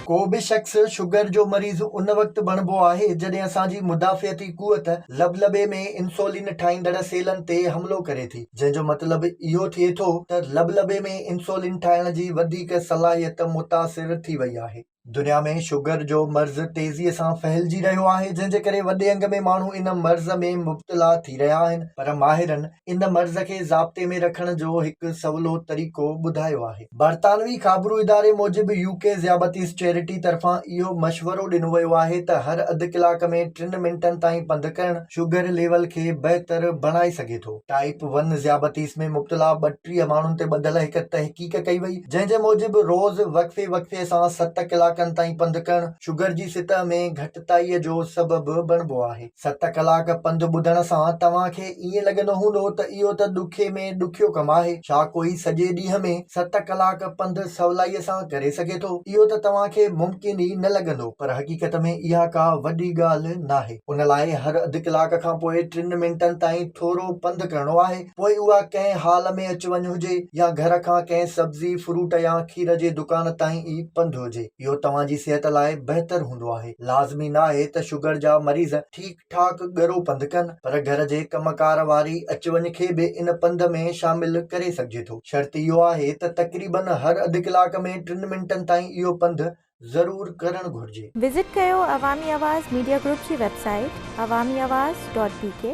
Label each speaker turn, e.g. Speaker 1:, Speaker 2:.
Speaker 1: को भी शख्स शुगर जो मरीज़ उन वक्त बणिबो आहे जॾहिं असांजी मुदाफ़ियती क़ुवत लबलबे में इंसुलिन ठाहींदड़ सेलनि ते हमलो करे थी, जंहिंजो मतिलबु इहो थिए थो त लबलबे में इंसुलिन ठाहिण जी वधीक सलाहियत मुतासिर थी वई आहे। दुनिया में शुगर जो मर्ज़ तेज़ीअ सां फहिलिजी रहियो आहे, जंहिंजे करे वॾे अंग में माण्हू इन मर्ज़ में मुब्तला थी रहिया आहिनि। पर माहिरनि इन मर्ज़ खे ज़ाब्ते में रखण जो हिकु सवलो तरीक़ो ॿुधायो आहे। बरतानवी ख़ाबिरू इदारे मूजिबि यूके ज़ियाबतीस चैरिटी तरफ़ां इहो मशवरो ॾिनो वियो आहे त हर अधु कलाक में 3 मिंटनि ताईं पंधु करणु शुगर लेवल खे बहितर बणाए सघे थो। टाइप 1 ज़ियाबतीस में मुब्तला 32 माण्हुनि ते ॿधल हिकु तहक़ीक़ कई वई, जंहिंजे मूजिबि रोज़ वक़्फ़े वक़्फ़े सां 7 कलाकनि ताईं पंधु करणु शुगर जी सितह में घटिताईअ जो सबबु बणिबो आहे। 7 कलाक पंधु ॿुधण सां तव्हांखे ईअं लॻंदो हूंदो त इहो त ॾुखे में ॾुखियो कमु आहे। छा कोई सॼे ॾींहं में 7 कलाक पंधु सवलाईअ सां करे सघे थो? इहो त तव्हांखे मुमकिन ई न लॻंदो, पर हक़ीक़त में इहा का वॾी ॻाल्हि नाहे। उन लाइ हर अधु कलाक खां पोइ 3 मिंटनि ताईं थोरो पंधु करणो आहे। पोइ उहा कंहिं हाल में अचु वञु हुजे या घर खां कंहिं सब्ज़ी फ्रूट या खीर जे दुकान ताईं ई पंधु हुजे, इहो तव्हांजी सिहत लाइ बहितर हूंदो आहे। लाज़मी न आहे त शुगर जा मरीज़ ठीक ठाक ॻरो पंधु कनि, पर घर जे कमकार वारी अचु वञु खे बि इन पंध में शामिल करे सघिजे थो। शर्त इहो आहे त तक़रीबन हर अधु कलाक में 3 मिंटनि ताईं इहो पंधु ज़रूर करणु घुर्जे।
Speaker 2: विज़िट कयो अवामी आवाज़ मीडिया ग्रुप जी वेबसाइट awamiawaz.pk